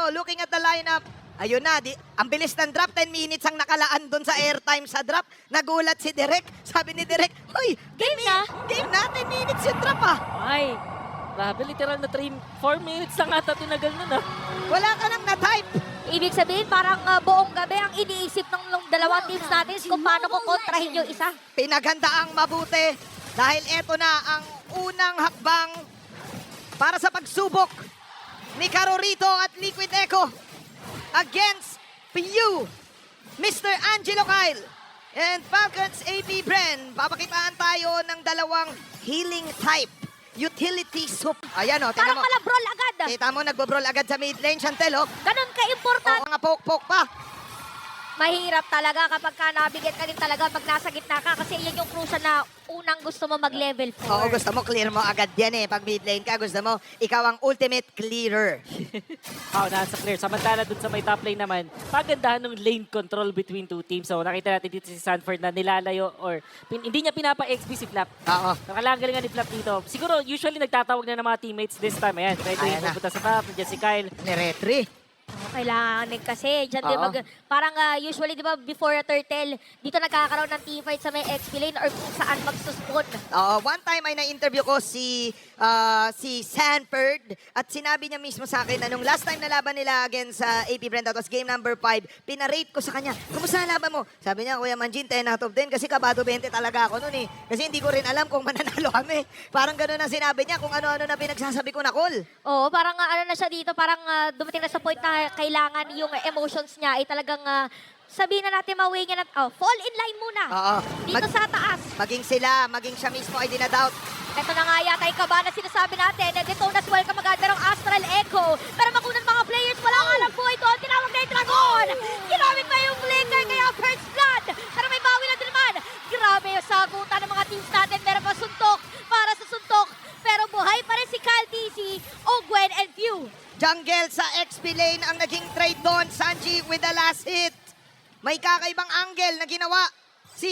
now, looking at the lineup, ayun na, ang bilis ng drop, 10 minutes ang nakalaan doon sa airtime sa drop. Nagulat si Direk. Sabi ni Direk, "Hoy, Game na." Game na, 10 minutes yung drop ah. Ay, grabe, literal na 4 minutes lang ata tinagal nun ah. Wala ka nang na-type. Ibig sabihin, parang buong gabi ang iniisip ng dalawang teams natin is kung paano ko kontrahin yung isa. Pinaganda ang mabuti dahil eto na ang unang hakbang para sa pagsubok ni Carorito at Liquid Echo against PU, Mr. Angelo Kyle and Falcons AP Bren. Papakitaan tayo ng dalawang healing type utility soup. Ayan o, tingnan Parang mo. malabrol agad. Kita mo, nagbo-brawl agad sa mid lane, Chantel, oh. Ganun ka-important. Mga poke-poke pa. Mahirap talaga kapag ka nabigyan ka rin talaga pag nasa gitna ka kasi yan yung crucial na unang gusto mo mag-level 4. Oo, gusto mo, clear mo agad yan eh. Pag mid lane ka, gusto mo, ikaw ang ultimate clearer. Nasa clear. Samantala dun sa may top lane naman, pagandahan ng lane control between two teams. So nakita natin dito si Sanford na nilalayo or hindi niya pinapa-XP si Flap. Oo. Nakalagalingan ni Flap dito. Siguro, usually nagtatawag na ng mga teammates this time. Ayan, ready Ayan na. pupunta sa top. Nandiyan si Kyle. Ni Retri. Kailangan din kasi. Diyan din Oo. parang usually, di ba, before a turtle, dito nagkakaroon ng teamfight sa may XP lane or kung saan magsuspon. One time ay na-interview ko si Sanford at sinabi niya mismo sa akin na nung last time na laban nila against sa AP Brent, that was game number 5, pinarate ko sa kanya, kumusta ang laban mo? Sabi niya, Kuya Manjin, 10 out of 10 kasi kabado 20 talaga ako nun eh. Kasi hindi ko rin alam kung mananalo kami. Parang gano'n ang sinabi niya kung ano-ano na pinagsasabi ko na call. Oo, parang ano na siya dito, parang dumating na sa point na kailangan yung emotions niya ay talagang sabihin na natin maway niya na, fall in line muna. Oo. Dito sa taas. Maging sila, maging siya mismo ay dinadoubt. Ito na nga yata yung kaba na sinasabi natin. Detonas welcome agad merong Astral Echo. Pero makunan mga players, wala nga lang buhay doon. Tinawag na yung Dragon. Ginamit pa yung Flicker kaya First Blood. Pero may bawi na din naman. Grabe yung sagutan ng mga teams natin. Meron pa suntok para sa suntok. Pero buhay pa rin si Kyle TC, Ogwen and Few. Jungle sa XP lane ang naging trade doon. Sanji with the last hit. May kakaibang angle na ginawa si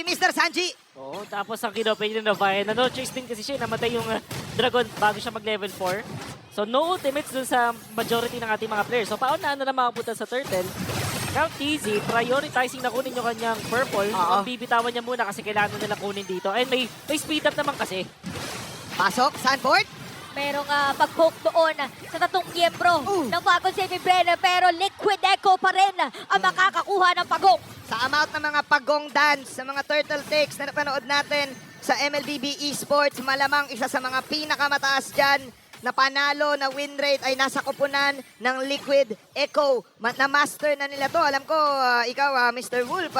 Mr. Sanji. Oo, tapos ang kinopen niya na Vian. No choice din kasi siya, namatay yung Dragon bago siya mag-level 4. So no ultimates dun sa majority ng ating mga players. So paunahan na lang makapunta sa Turtle. Now TZ, prioritizing na kunin yung kanyang purple. Ang bibitawan niya muna kasi kailangan nila kunin dito. And may speed up naman kasi. Pasok, Sanford. Merong pag-poke doon sa tatong miyembro ng Falcons AP Brenner. Pero Liquid Echo pa rin ang makakakuha ng pagong. Sa amount ng mga pagong dance, sa mga turtle takes na napanood natin sa MLBB Esports, malamang isa sa mga pinakamataas dyan na panalo na win rate ay nasa kupunan ng Liquid Echo. Na-master na nila to. Alam ko, ikaw, Mr. Wolf,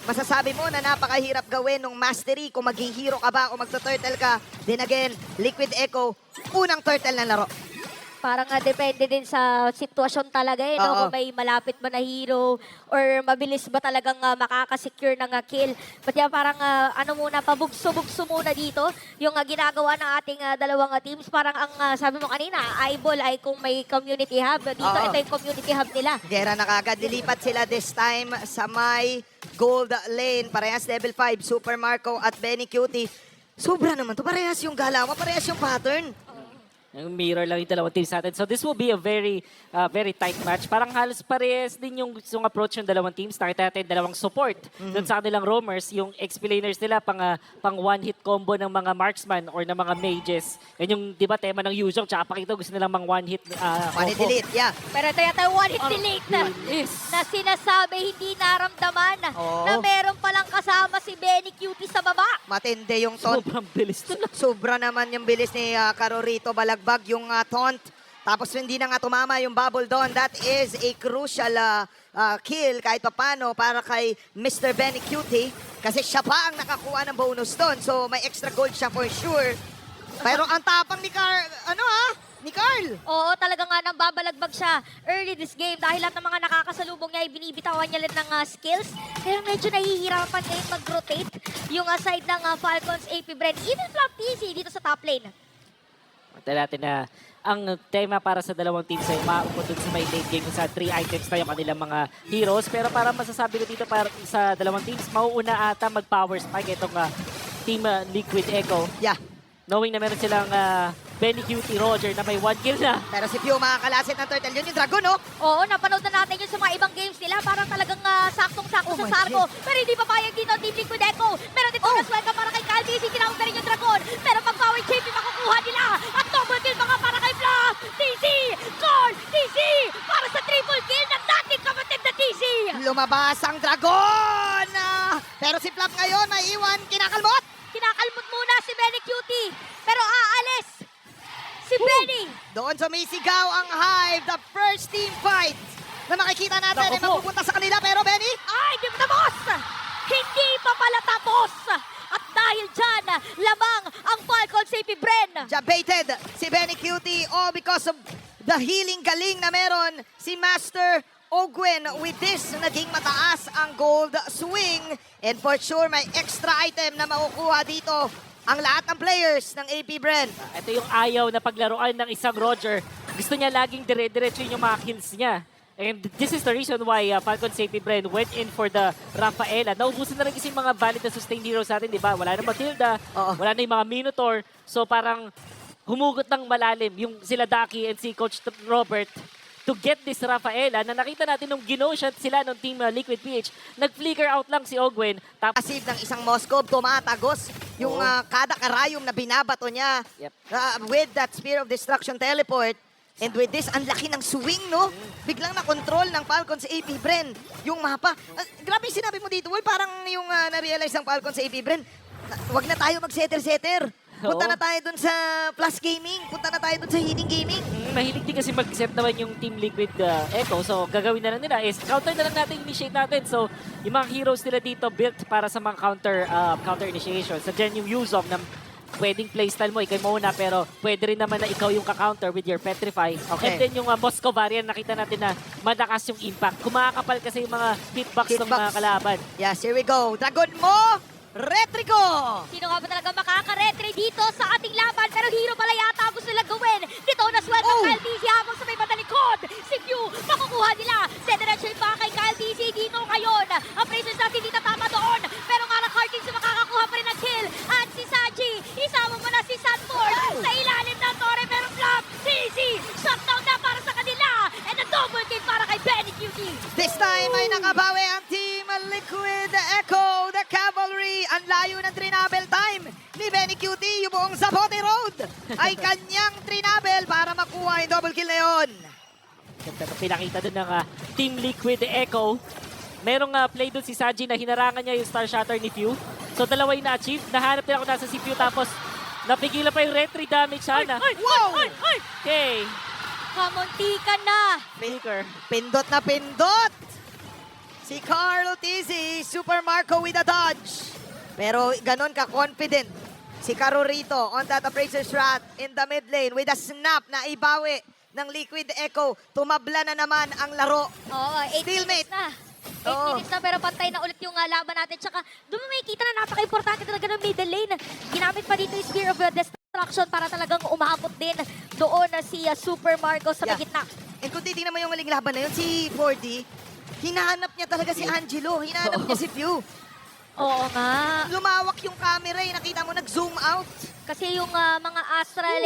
masasabi mo na napakahirap gawin ng mastery kung maging hero ka ba o magto-turtle ka. Then again, Liquid Echo, unang turtle na laro. Parang depende din sa sitwasyon talaga eh, no? Kung may malapit ba na hero or mabilis ba talagang makakasecure ng kill. But yeah, parang ano muna, pabugso-bugso muna dito yung ginagawa ng ating dalawang teams. Parang ang sabi mo kanina, eyeball ay kung may community hub. Dito, ito yung community hub nila. Gera na kagad. Dilipat sila this time sa may gold lane. Parehas level 5, Super Marco at Benny Cutie. Sobra naman to. Parehas yung galaw, parehas yung pattern. Yung mirror lang yung dalawang teams natin. So this will be a very tight match. Parang halos parehas din yung approach ng dalawang teams. Nakita natin dalawang support doon sa kanilang roamers. Yung XP-laners nila pang one-hit combo ng mga marksman or ng mga mages. Yan yung, di ba, tema ng Yuzhong. Tsaka Pakito gusto nilang one-hit One-hit combo. delete, yeah. Pero ito yata yung one-hit delete na sinasabi hindi naramdaman na meron palang kasama si Benny Cutie sa baba. Matindi yung taunt. Sobrang bilis na. Sobra naman yung bilis ni Carorito. Balagbag yung taunt. Tapos hindi na nga tumama yung bubble doon. That is a crucial kill kahit papano para kay Mr. Benny Cutie. Kasi siya pa ang nakakuha ng bonus doon. So may extra gold siya for sure. Pero ang tapang ni ni Carl. Oo, talaga nga nang babalagbag siya early this game dahil lahat ng mga nakakasalubong niya ay binibitawan niya lang ng skills. Kaya medyo nahihirapan ngayon mag-rotate yung side ng Falcons AP Bren. Even Flop TC dito sa top lane. Tala natin na ang tema para sa dalawang teams ay maupot dun sa may late game sa 3 items na yung kanilang mga heroes. Pero para masasabi ko dito para sa dalawang teams, mauuna ata mag-power spike itong Team Liquid Echo. Yeah. Knowing na meron silang Benny Cutie Roger na may 1 kill na. Pero si Pew makakalasit ng turtle. Yun yung dragon, no? Oo, napanood na natin yun sa mga ibang games nila. Parang talagang saktong-sakto Oh sa my Sargo. Pero hindi papayag dito, Team Liquid Echo. Pero dito na swelka para kay Calvis. Tinawag na rin yung dragon. Pero pag-power champ yung makukuha nila. At double kill mga para kay Flash. TC! Call! TC! Para sa triple kill ng dating kapatid na TC! Lumabas ang dragon! Pero si Flap ngayon may iwan, kinakalmot! Kinakalmot muna si Benny Cutie. Pero aalis si Benny. Doon sumisigaw ang Hive, the first team fight na makikita natin ay Naku po. mapupunta sa kanila. Pero Benny, Ay, di pa tapos! Hindi pa pala tapos! At dahil dyan, lamang ang Falcon sa Bren. baited si Benny Cutie all because of the healing galing na meron si Master Ogwen. With this, naging mataas ang gold swing. And for sure, may extra item na makukuha dito ang lahat ng players ng AP Bren. Ito yung ayaw na paglaruan ng isang Roger. Gusto niya laging dire-diretso yung mga kills niya. And this is the reason why Falcon Safety Brand went in for the Rafaela. Naubusan na rin kasi yung mga valid na sustained heroes natin, di ba? Wala na Matilda, Oo. wala na yung mga Minotaur. So parang humugot ng malalim yung sila Daki and si Coach Robert to get this Rafaela na nakita natin nung gino-shot sila ng team Liquid PH. Nag-flicker out lang si Ogwen. Tapos Pasib ng isang Moskov, tumatagos yung Oo. kada karayom na binabato niya Yep. with that Spear of Destruction teleport. And with this, ang laki ng swing, no? Biglang na-control ng Falcon sa AP Bren yung mapa. Grabe yung sinabi mo dito, Will. Parang yung na-realize ng Falcon sa AP Bren, wag na tayo mag-setter-setter. Punta Oo. na tayo dun sa Plus Gaming. Punta na tayo dun sa Healing Gaming. mahilig din kasi mag-set naman yung Team Liquid Echo. So, gagawin na lang nila is counter na lang natin, initiate natin. So, yung mga heroes nila dito built para sa mga counter initiation. So, dyan yung Yuzong na pwedeng playstyle mo, ikaw mauna, pero pwede rin naman na ikaw yung ka-counter with your Petrify. Okay. And then yung Moscow variant, nakita natin na malakas yung impact. Kumakapal kasi yung mga hitbox ng mga kalaban. Yes, here we go. Dragon mo, Retrico! Sino nga ba talaga makaka-retry dito sa ating laban? Pero hero pala yata ang gusto nila gawin. Dito na sweldo Oh! Kyle TC habang sa may matalikod. Si Pew, makukuha nila. Dediretso yung pa kay Kyle TC dito ngayon. Ang Blazers natin dito tama doon. Pero nga na Cartings makakakuha pa rin ng kill. At si Saji, isama mo na si Sanford sa ilalim ng Torre. Pero flop, TC, shutdown na para sa kanila. And a double kill para kay Benny Cutie. This time ay nakabawi ang Team Liquid Echo, the Cavalry. Ang layo ng trinabel time ni Benny Cutie. Yung buong Zapote Road ay kanyang trinabel para makuha yung double kill na yun. Ganda na pinakita doon ng Team Liquid Echo. Merong play doon si Saji na hinarangan niya yung Star Shatter ni Pew. So dalawa yung na-achieve. Nahanap nila kung nasa si Pew tapos napigilan pa yung retry damage sana. Wow! Okay. Kamuntika na. Flicker. Pindot na pindot! Si Carlo Tizzi, Super Marco with a dodge. Pero ganon ka-confident. Si Carorito on that Abrasive Strat in the mid lane with a snap na ibawi ng Liquid Echo. Tumabla na naman ang laro. Oo, 8 Stalemate. minutes na. 8 Oo. minutes na pero pantay na ulit yung laban natin. Tsaka doon mo makikita na napaka-importante talaga ng middle lane. Ginamit pa dito yung Spear of Destruction para talagang umabot din doon na si Super Marco sa may Yeah. gitna. And kung titingnan mo yung maling laban na yun, si 4D, hinahanap niya talaga si Angelo. Hinahanap niya si Pew. Oo nga. Lumawak yung camera eh. Nakita mo, nag-zoom out. Kasi yung mga Astral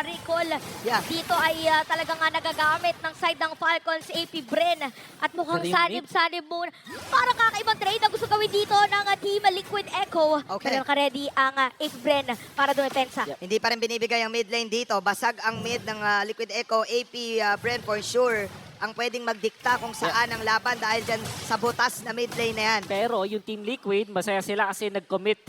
Recall Yeah. dito ay talagang nagagamit ng side ng Falcons AP Bren. At mukhang Pwede yung sanib muna. Parang kakaibang trade na gusto gawin dito ng Team Liquid Echo. Okay. Pero naka-ready ang AP Bren para dumepensa. Yep. Hindi pa rin binibigay ang mid lane dito. Basag ang mid ng Liquid Echo. AP Bren for sure ang pwedeng magdikta kung saan ang laban dahil dyan sa butas na mid lane na yan. Pero yung Team Liquid, masaya sila kasi nag-commit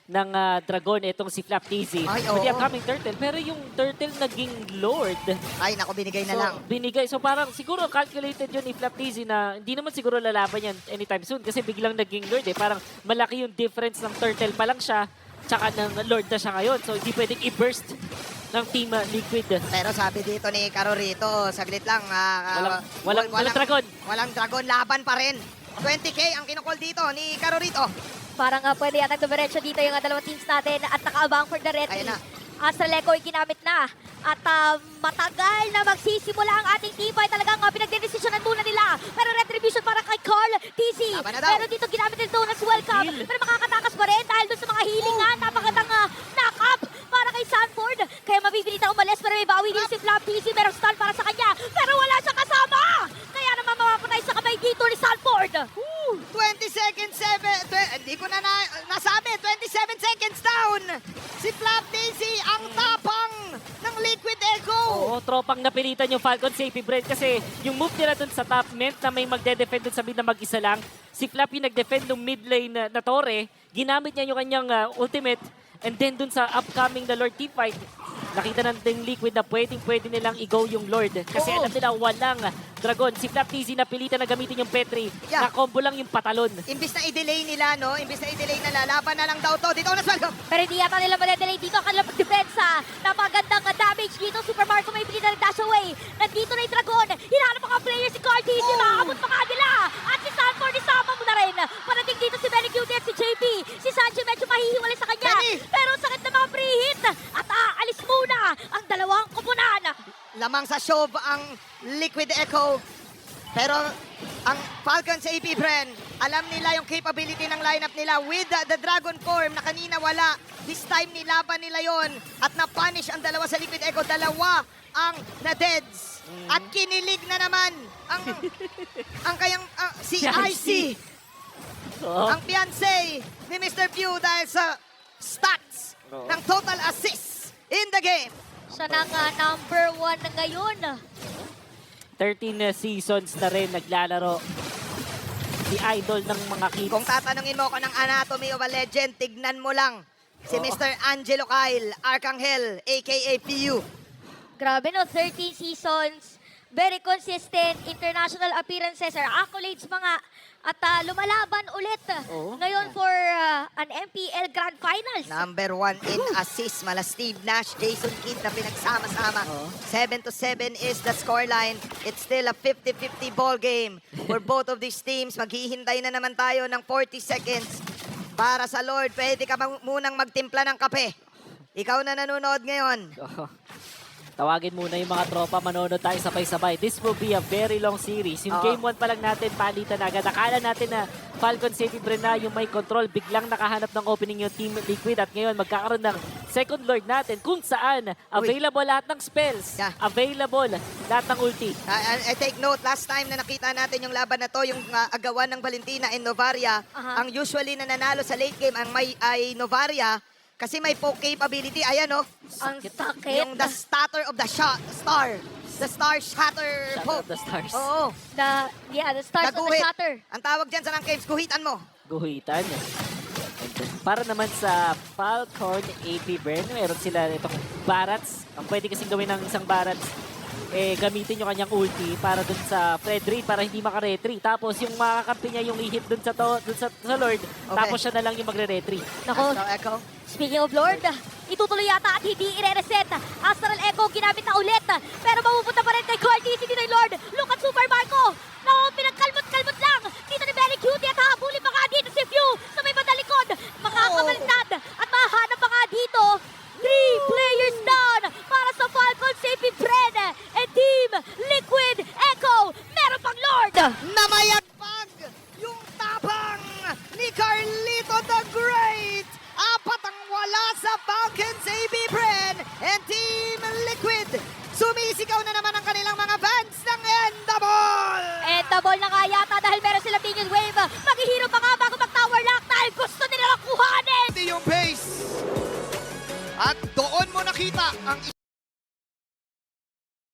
ng Dragon itong si Flap TZ. Ay, With the oo. upcoming Turtle. Pero yung Turtle naging Lord. Ay, naku, binigay na So, lang. binigay. So parang siguro calculated yun ni Flap TZ na hindi naman siguro lalaban yan anytime soon kasi biglang naging Lord eh. Parang malaki yung difference ng Turtle pa lang siya tsaka ng Lord na siya ngayon. So hindi pwedeng i-burst ng Team Liquid. Pero sabi dito ni Carorito, saglit lang. Walang dragon. Walang dragon, laban pa rin. 20K ang kinukol dito ni Carorito. Parang pwede yata dumiretso dito yung dalawang teams natin at nakaabang for the red Ayan team. na. Astral Echo ay ginamit na. At matagal na magsisimula ang ating team fight. Talagang pinagdedesisyonan muna nila. Pero retribution para kay Carl TC. Laban na daw. Pero dito ginamit nito na welcome. Heal. Pero makakatakas pa rin dahil doon sa mga healing nga. Napakagandang knock-up para kay Sanford. Kaya mabibili tropang napilitan yung Falcon Safety Bread kasi yung move nila dun sa top meant na may magde-defend dun sa mid na mag-isa lang. Si Flappy nag-defend ng mid lane na Torre, ginamit niya yung kanyang ultimate, and then dun sa upcoming na Lord teamfight, nakita natin Liquid na pwede nilang i-go yung Lord. Kasi Oo. alam nila walang Dragon. Si Flap TZ napilitan na gamitin yung Petri. Yeah. Na-combo lang yung patalon. Imbis na i-delay nila, no? Imbis na i-delay na lalaban na lang daw to. Dito na swelcome. Pero hindi yata nila madedelay dito ang kanilang pagdepensa. Napagandang damage dito. Super Marco may pinita ng dash away. Nandito na yung Dragon. Hinahanap mga player si Cardi. Si Makamot pa kanila. At si Sanford isama mo na rin. Parating dito si Benny Cutie at si JP. Si Sancho medyo mahihiwalay sa kanya. Benny! Pero sakit na mga free hit. At aalis muna ang dalawang kupunan. Lamang sa show ang Liquid Echo. Pero ang Falcons AP Bren, alam nila yung capability ng lineup nila with the Dragon form na kanina wala. This time nilaban nila yon at na-punish ang dalawa sa Liquid Echo. Dalawa ang na-deads. At kinilig na naman ang kayang si Si IC, Oo. ang fiancé ni Mr. Pew dahil sa stats Oo. ng total assists in the game. Siya na nga number 1 na ngayon. 13 seasons na rin naglalaro. Si idol ng mga kids. Kung tatanungin mo ako ng anatomy of a legend, tignan mo lang si Oo. Mr. Angelo Kyle Arcangel, aka PU. Grabe no, 13 seasons. Very consistent international appearances or accolades mga at lumalaban ulit Oo. ngayon for an MPL Grand Finals. Number 1 in assist, mala Steve Nash, Jason Kidd na pinagsama-sama. Oo. 7-7 is the scoreline. It's still a 50-50 ball game for both of these teams. Maghihintay na naman tayo ng 40 seconds para sa Lord. Pwede ka munang magtimpla ng kape. Ikaw na nanonood ngayon. Oo. Tawagin muna yung mga tropa, manonood tayo sabay-sabay. This will be a very long series. Yung Oo. game 1 pa lang natin, palitan agad. Akala natin na Falcon Safety Bren na yung may control. Biglang nakahanap ng opening yung Team Liquid. At ngayon, magkakaroon ng second Lord natin kung saan available lahat ng spells. Yeah. Available lahat ng ulti. I take note, last time na nakita natin yung laban na to, yung agawan ng Valentina and Novaria, Aha. ang usually na nanalo sa late game ang ay Novaria kasi may poke capability. Ayan, oh. Ang sakit. Yung the starter of the shot, star. The star shatter Shatter poke. of the stars. Oo. the stars of the Naguhit. shatter. Ang tawag dyan sa ranked games, guhitan mo. Guhitan. Para naman sa Falcon AP Bren, meron sila itong Barats. Ang pwede kasing gawin ng isang Barats, gamitin yung kanyang ulti para dun sa Fredry para hindi maka-retry. Tapos yung makakampi niya yung i-hit dun sa Lord, tapos siya na lang yung magre-retry. Nako, Astral Echo. speaking of Lord, itutuloy yata at hindi i-reset. Astral Echo ginamit na ulit. Pero mapupunta pa rin kay Cortez, hindi na yung Lord. Look at Super Marco. Naku, pinagkalmot-kalmot lang. Dito ni Belly Cutie at habulin pa nga dito si Few sa may badalikod. Makakabaliktad at mahanap pa nga dito. 3 players down para sa Falcon Safety Bren and Team Liquid Echo. Meron pang Lord.